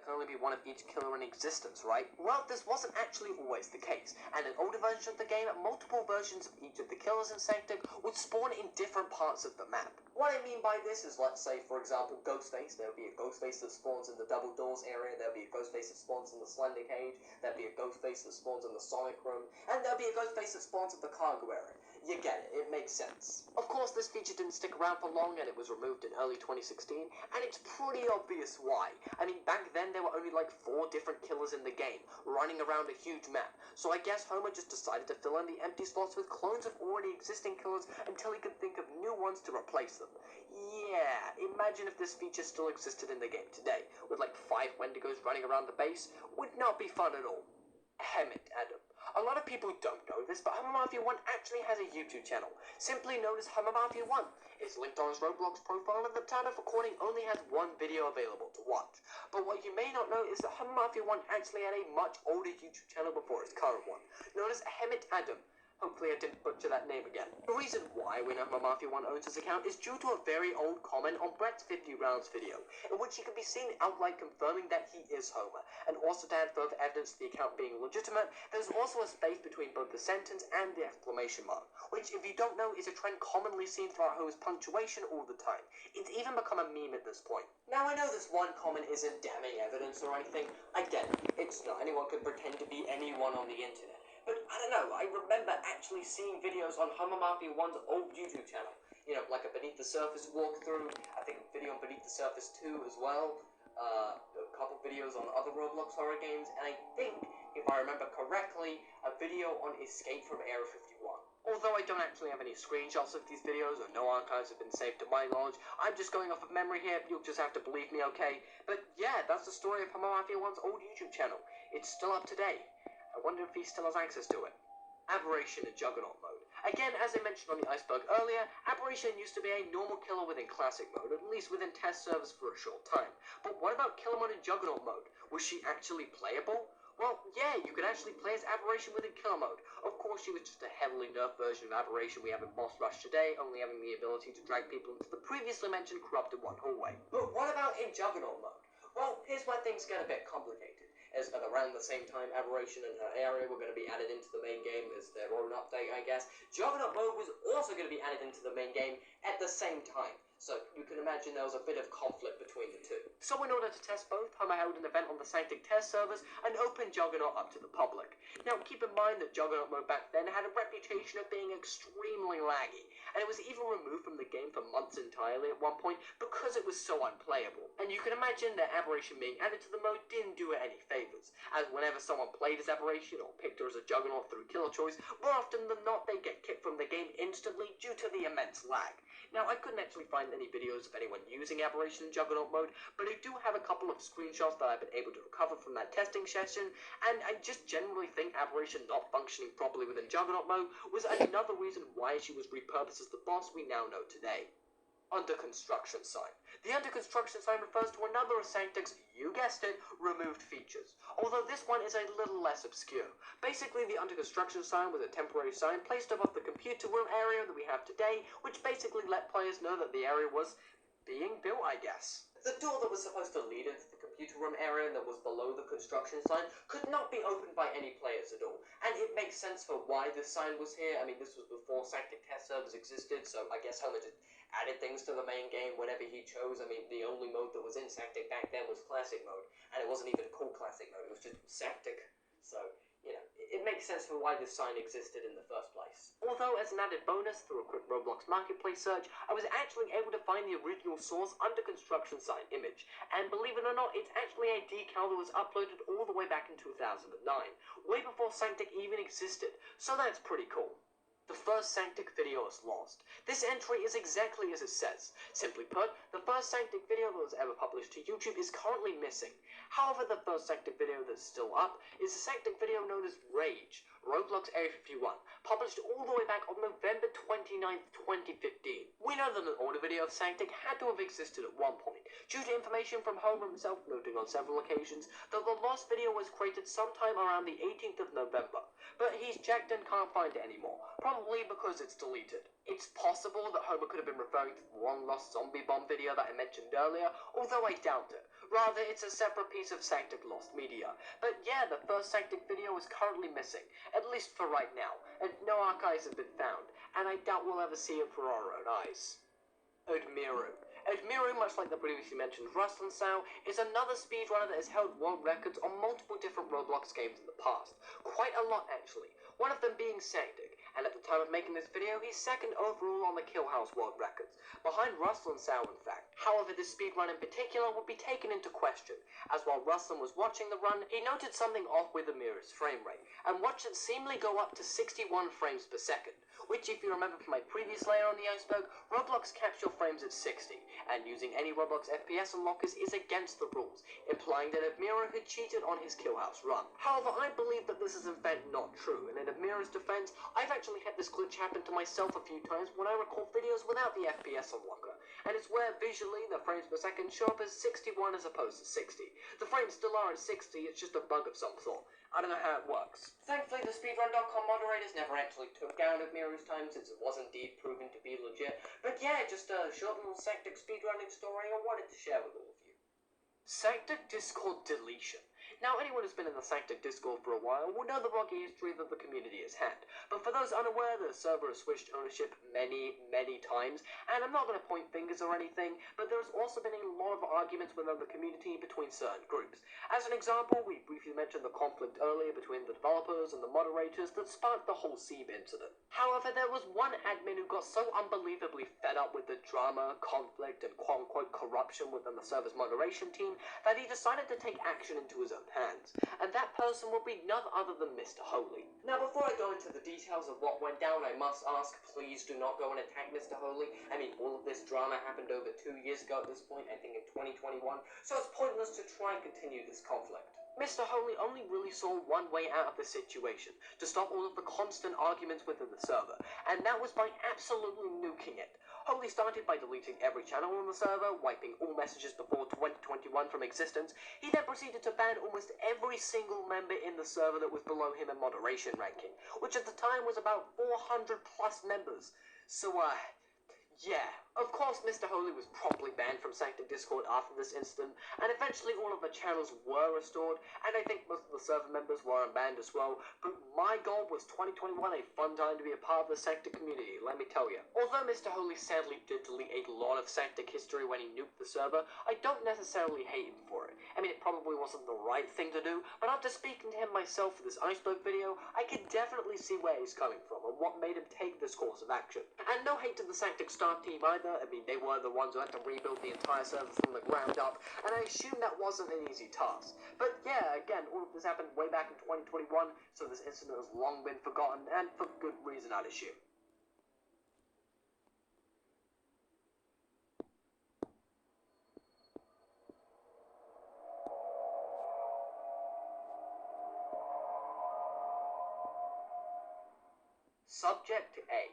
there can only be one of each killer in existence, right? Well, this wasn't actually always the case, and in older versions of the game, multiple versions of each of the killers in Sanctic would spawn in different parts of the map. What I mean by this is, let's say, for example, Ghostface. There'll be a Ghostface that spawns in the Double Doors area, there'll be a Ghostface that spawns in the Slender Cage, there'll be a Ghostface that spawns in the Sonic Room, and there'll be a Ghostface that spawns in the Cargo area. You get it, it makes sense. Of course, this feature didn't stick around for long, and it was removed in early 2016, and it's pretty obvious why. I mean, back then there were only like 4 different killers in the game, running around a huge map, so I guess Homer just decided to fill in the empty slots with clones of already existing killers until he could think of new ones to replace them. Yeah, imagine if this feature still existed in the game today, with like 5 Wendigos running around the base. Would not be fun at all. Hemmit, Adam. A lot of people don't know this, but Homer Mafia 1 actually has a YouTube channel, simply known as Homer Mafia 1. It's linked on his Roblox profile, and the time of recording only has 1 video available to watch. But what you may not know is that Homer Mafia 1 actually had a much older YouTube channel before its current one, known as Hemmit Adam. Hopefully I didn't butcher that name again. The reason why we know Homer Mafia 1 owns his account is due to a very old comment on Brett's 50 Rounds video, in which he can be seen outright confirming that he is Homer, and also to add further evidence to the account being legitimate, there's also a space between both the sentence and the exclamation mark, which, if you don't know, is a trend commonly seen throughout Homer's punctuation all the time. It's even become a meme at this point. Now, I know this one comment isn't damning evidence or anything. I get it. It's not. Anyone can pretend to be anyone on the internet. But I don't know, I remember actually seeing videos on Homer Mafia 1's old YouTube channel. You know, like a Beneath the Surface walkthrough, I think a video on Beneath the Surface 2 as well, a couple videos on other Roblox horror games, and I think, if I remember correctly, a video on Escape from Area 51. Although I don't actually have any screenshots of these videos, or no archives have been saved to my knowledge, I'm just going off of memory here, you'll just have to believe me, okay? But yeah, that's the story of Homer Mafia 1's old YouTube channel. It's still up today. I wonder if he still has access to it. Aberration in Juggernaut mode. Again, as I mentioned on the iceberg earlier, Aberration used to be a normal killer within classic mode, at least within test servers for a short time. But what about Killer Mode in Juggernaut mode? Was she actually playable? Well, yeah, you could actually play as Aberration within Killer Mode. Of course, she was just a heavily nerfed version of Aberration we have in Boss Rush today, only having the ability to drag people into the previously mentioned corrupted one hallway. But what about in Juggernaut mode? Well, here's where things get a bit complicated, as at around the same time Aberration and her area were going to be added into the main game as their own update, I guess. Juggernaut mode was also going to be added into the main game at the same time, so you can imagine there was a bit of conflict between the two. So in order to test both, Homer held an event on the Sanctic test servers and opened Juggernaut up to the public. Now keep in mind that Juggernaut mode back then had a reputation of being extremely laggy, and it was even removed from the game for months entirely at one point because it was so unplayable. And you can imagine that Aberration being added to the mode didn't do it any favours, as whenever someone played as Aberration or picked her as a Juggernaut through Killer Choice, more often than not they get kicked from the game instantly due to the immense lag. Now I couldn't actually find any videos of anyone using Aberration in Juggernaut mode, but I do have a couple of screenshots that I've been able to recover from that testing session, and I just generally think Aberration not functioning properly within Juggernaut mode was another reason why she was repurposed as the boss we now know today. Under construction sign. The under construction sign refers to another of Sanctic's, you guessed it, removed features, although this one is a little less obscure. Basically, the under construction sign was a temporary sign placed above the computer room area that we have today, which basically let players know that the area was being built, I guess. The door that was supposed to lead into the computer room area that was below the construction sign could not be opened by any players at all, and it makes sense for why this sign was here. I mean, this was before Sanctic test servers existed, so I guess Homer just added things to the main game whenever he chose. I mean, the only mode that was in Sanctic back then was Classic mode, and it wasn't even called Classic mode, it was just Sanctic. So, you know, it makes sense for why this sign existed in the first place. Although, as an added bonus, through a quick Roblox Marketplace search, I was actually able to find the original source under construction sign image, and believe it or not, it's actually a decal that was uploaded all the way back in 2009, way before Sanctic even existed, so that's pretty cool. The first Sanctic video is lost. This entry is exactly as it says. Simply put, the first Sanctic video that was ever published to YouTube is currently missing. However, the first Sanctic video that's still up is a Sanctic video known as Rage, Roblox Area 51, published all the way back on November 29th, 2015. We know that an older video of Sanctic had to have existed at one point, due to information from Homer himself noting on several occasions that the lost video was created sometime around the 18th of November, but he's checked and can't find it anymore, probably because it's deleted. It's possible that Homer could have been referring to the long lost zombie bomb video that I mentioned earlier, although I doubt it. Rather, it's a separate piece of Sanctic lost media. But yeah, the first Sanctic video is currently missing, at least for right now, and no archives have been found, and I doubt we'll ever see it for our own eyes. Admiru. Admiru, much like the previously mentioned Ruslan Sao, is another speedrunner that has held world records on multiple different Roblox games in the past. Quite a lot, actually. One of them being Sanctic, and at the time of making this video, he's second overall on the Kill House world records, behind Ruslan Sao in fact. However, this speedrun in particular would be taken into question, as while Ruslan was watching the run, he noted something off with Admiru's frame rate, and watched it seemingly go up to 61 frames per second, which, if you remember from my previous layer on the iceberg, Roblox caps your frames at 60, and using any Roblox FPS unlockers is against the rules, implying that Admiru had cheated on his Kill House run. However, I believe that this is in fact not true, and in Admiru's defense, I've actually had this glitch happen to myself a few times when I record videos without the FPS unlocker, and it's where visually the frames per second show up as 61 as opposed to 60. The frames still are at 60, it's just a bug of some sort. I don't know how it works. Thankfully, the speedrun.com moderators never actually took down Admiru's time, since it was indeed proven to be legit. But yeah, just a short little Sanctic speedrunning story I wanted to share with all of you. Sanctic Discord deletion. Now, anyone who's been in the Sanctic Discord for a while will know the rocky history that the community has had. But for those unaware, the server has switched ownership many times, and I'm not going to point fingers or anything, but there's also been a lot of arguments within the community between certain groups. As an example, we briefly mentioned the conflict earlier between the developers and the moderators that sparked the whole Seeb incident. However, there was one admin who got so unbelievably fed up with the drama, conflict, and quote-unquote corruption within the server's moderation team that he decided to take action into his own hands, and that person will be none other than Mr. Holy. Now, before I go into the details of what went down, I must ask, please do not go and attack Mr. Holy. I mean, all of this drama happened over 2 years ago at this point, I think in 2021, so it's pointless to try and continue this conflict. Mr. Holy only really saw one way out of the situation, to stop all of the constant arguments within the server, and that was by absolutely nuking it. Holy started by deleting every channel on the server, wiping all messages before 2021 from existence. He then proceeded to ban almost every single member in the server that was below him in moderation ranking, which at the time was about 400 plus members. So, yeah. Of course, Mr. Holy was promptly banned from Sanctic Discord after this incident, and eventually all of the channels were restored, and I think most of the server members were unbanned as well, but my goal was 2021 a fun time to be a part of the Sanctic community, let me tell you. Although Mr. Holy sadly did delete a lot of Sanctic history when he nuked the server, I don't necessarily hate him for it. I mean, it probably wasn't the right thing to do, but after speaking to him myself for this iceberg video, I could definitely see where he's coming from, and what made him take this course of action. And no hate to the Sanctic staff team either. I mean, they were the ones who had to rebuild the entire server from the ground up, and I assume that wasn't an easy task. But yeah, again, all of this happened way back in 2021, so this incident has long been forgotten, and for good reason, I'd assume. Subject A.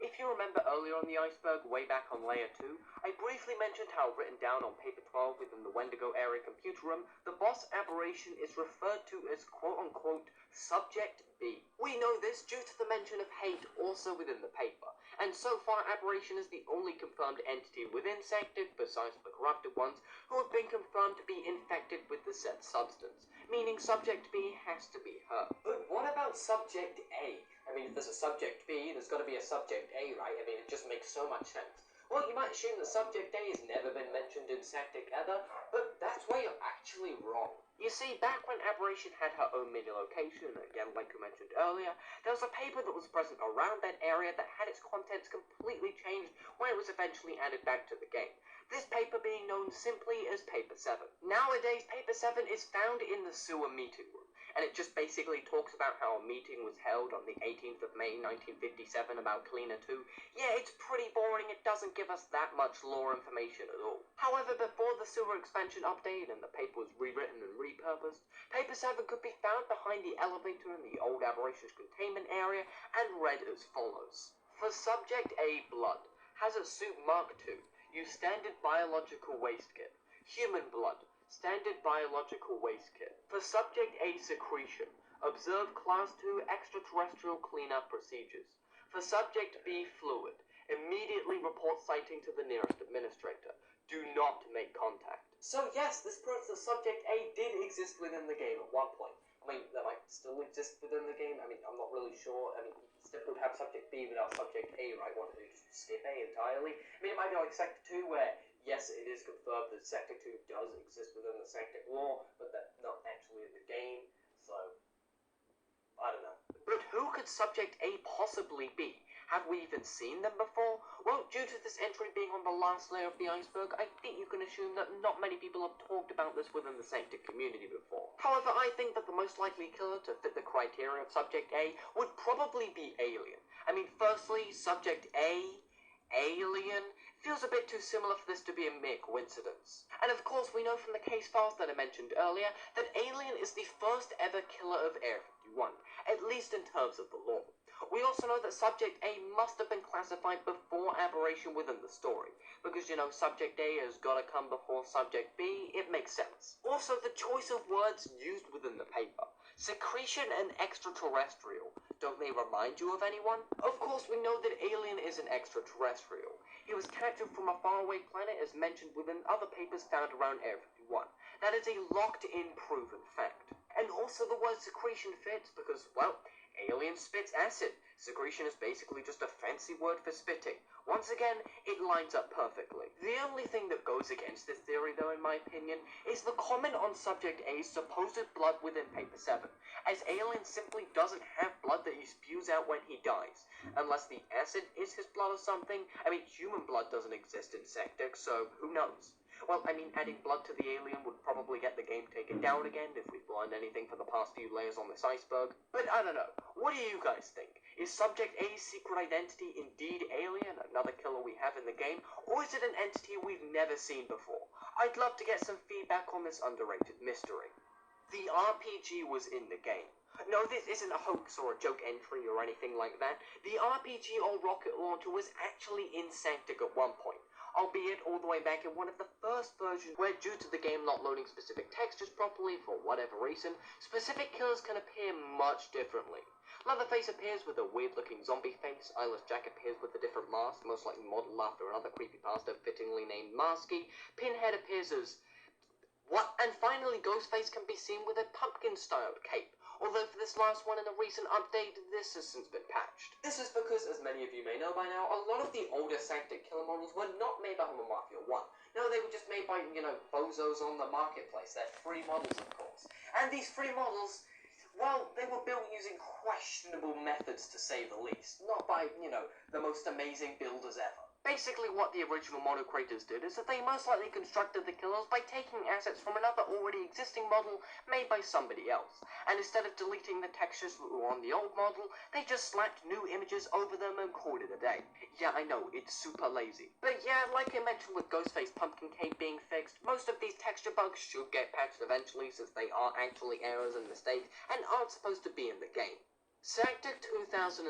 If you remember earlier on the iceberg, way back on layer 2, I briefly mentioned how written down on paper 12 within the Wendigo area computer room, the boss aberration is referred to as quote-unquote Subject B. We know this due to the mention of hate also within the paper, and so far aberration is the only confirmed entity within Sanctic, besides the corrupted ones, who have been confirmed to be infected with the said substance, meaning Subject B has to be her. But what about Subject A? I mean, if there's a Subject B, there's got to be a Subject A, right? I mean, it just makes so much sense. Well, you might assume that Subject A has never been mentioned in Sanctic ever, but that's where you're actually wrong. You see, back when Aberration had her own mini location, again like we mentioned earlier, there was a paper that was present around that area that had its contents completely changed when it was eventually added back to the game. This paper being known simply as Paper 7. Nowadays, Paper 7 is found in the sewer meeting room, and it just basically talks about how a meeting was held on the 18th of May 1957 about Cleaner 2. Yeah, it's pretty boring, it doesn't give us that much lore information at all. However, before the sewer expansion update and the paper was rewritten and repurposed, Paper 7 could be found behind the elevator in the old Aberrations containment area and read as follows. For Subject A, blood. Hazard suit Mark II. Use standard biological waste kit. Human blood. Standard biological waste kit. For Subject A, secretion. Observe Class 2 extraterrestrial cleanup procedures. For Subject B, fluid. Immediately report sighting to the nearest administrator. Do not make contact. So yes, this proves that Subject A did exist within the game at one point. I mean, that might still exist within the game. I mean, I'm not really sure. I mean, you still could have Subject B without Subject A, right? Want to just skip A entirely? I mean, it might be like Sector 2, where, yes, it is confirmed that Sector 2 does exist within the Sector lore, but that's not actually in the game, so I don't know. But who could Subject A possibly be? Have we even seen them before? Well, due to this entry being on the last layer of the iceberg, I think you can assume that not many people have talked about this within the Sector community before. However, I think that the most likely killer to fit the criteria of Subject A would probably be Alien. I mean, firstly, Subject A, Alien, feels a bit too similar for this to be a mere coincidence. And of course, we know from the case files that I mentioned earlier that Alien is the first ever killer of Area 51, at least in terms of the lore. We also know that Subject A must have been classified before Aberration within the story, because, you know, Subject A has gotta come before Subject B, it makes sense. Also, the choice of words used within the paper. Secretion and extraterrestrial. Don't they remind you of anyone? Of course, we know that Alien is an extraterrestrial. He was captured from a faraway planet as mentioned within other papers found around Area 51. That is a locked-in proven fact. And also the word secretion fits because, well, Alien spits acid. Secretion is basically just a fancy word for spitting. Once again, it lines up perfectly. The only thing that goes against this theory, though, in my opinion, is the comment on Subject A's supposed blood within Paper 7, as Alien simply doesn't have blood that he spews out when he dies. Unless the acid is his blood or something. I mean, human blood doesn't exist in Sectic, so who knows? Well, I mean, adding blood to the alien would probably get the game taken down again if we've learned anything for the past few layers on this iceberg. But I don't know. What do you guys think? Is Subject A's secret identity indeed Alien, another killer we have in the game, or is it an entity we've never seen before? I'd love to get some feedback on this underrated mystery. The RPG was in the game. No, this isn't a hoax or a joke entry or anything like that. The RPG or rocket launcher was actually in Sanctic at one point, albeit all the way back in one of the first versions where, due to the game not loading specific textures properly for whatever reason, specific killers can appear much differently. Leatherface appears with a weird-looking zombie face, Eyeless Jack appears with a different mask, most likely modeled after another creepypasta fittingly named Masky, Pinhead appears as... what? And finally, Ghostface can be seen with a pumpkin-styled cape. Although for this last one in a recent update, this has since been patched. This is because, as many of you may know by now, a lot of the older Sanctic killer models were not made by Homomafia 1. No, they were just made by, you know, bozos on the marketplace. They're free models, of course. And these free models, well, they were built using questionable methods, to say the least. Not by, you know, the most amazing builders ever. Basically, what the original model creators did is that they most likely constructed the killers by taking assets from another already existing model made by somebody else. And instead of deleting the textures that were on the old model, they just slapped new images over them and called it a day. Yeah, I know, it's super lazy. But yeah, like I mentioned with Ghostface Pumpkin Cape being fixed, most of these texture bugs should get patched eventually since they are actually errors and mistakes and aren't supposed to be in the game. Sanctic 2017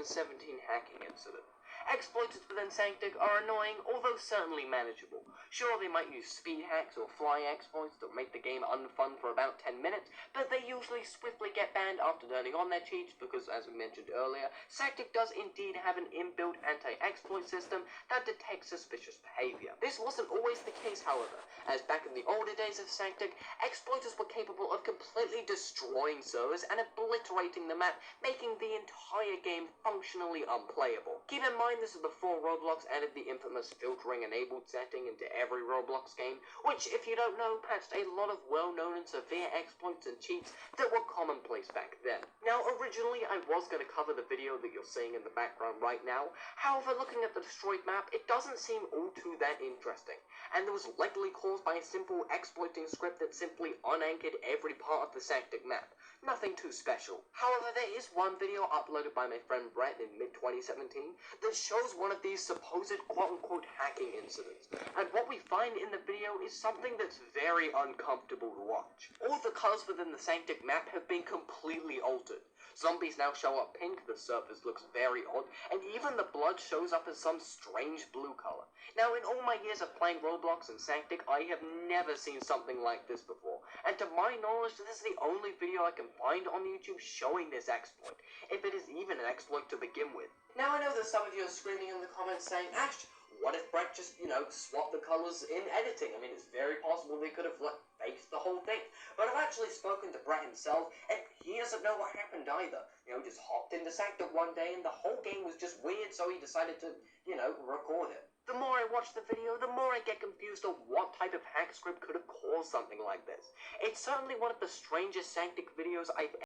hacking incident. Exploits within Sanctic are annoying, although certainly manageable. Sure, they might use speed hacks or fly exploits that make the game unfun for about 10 minutes, but they usually swiftly get banned after turning on their cheats because, as we mentioned earlier, Sanctic does indeed have an inbuilt anti-exploit system that detects suspicious behavior. This wasn't always the case, however, as back in the older days of Sanctic, exploiters were capable of completely destroying servers and obliterating the map, making the entire game functionally unplayable. Keep in mind, this is before Roblox added the infamous filtering enabled setting into every Roblox game, which, if you don't know, patched a lot of well-known and severe exploits and cheats that were commonplace back then. Now, originally, I was going to cover the video that you're seeing in the background right now. However, looking at the destroyed map, it doesn't seem all too that interesting, and it was likely caused by a simple exploiting script that simply unanchored every part of the Sanctic map. Nothing too special. However, there is one video uploaded by my friend Brett in mid-2017 that shows one of these supposed quote-unquote hacking incidents, and what we find in the video is something that's very uncomfortable to watch. All the colors within the Sanctic map have been completely altered. Zombies now show up pink, the surface looks very odd, and even the blood shows up as some strange blue color. Now, in all my years of playing Roblox and Sanctic, I have never seen something like this before, and to my knowledge, this is the only video I can find on YouTube showing this exploit, if it is even an exploit to begin with. Now, I know that some of you are screaming in the comments saying, Ash, What if Brett just, swapped the colors in editing? I mean, it's very possible they could have, faked the whole thing. But I've actually spoken to Brett himself, and he doesn't know what happened either. Just hopped into Sanctum one day, and the whole game was just weird, so he decided to, record it. The more I watch the video, the more I get confused on what type of hack script could have caused something like this. It's certainly one of the strangest Sanctic videos I've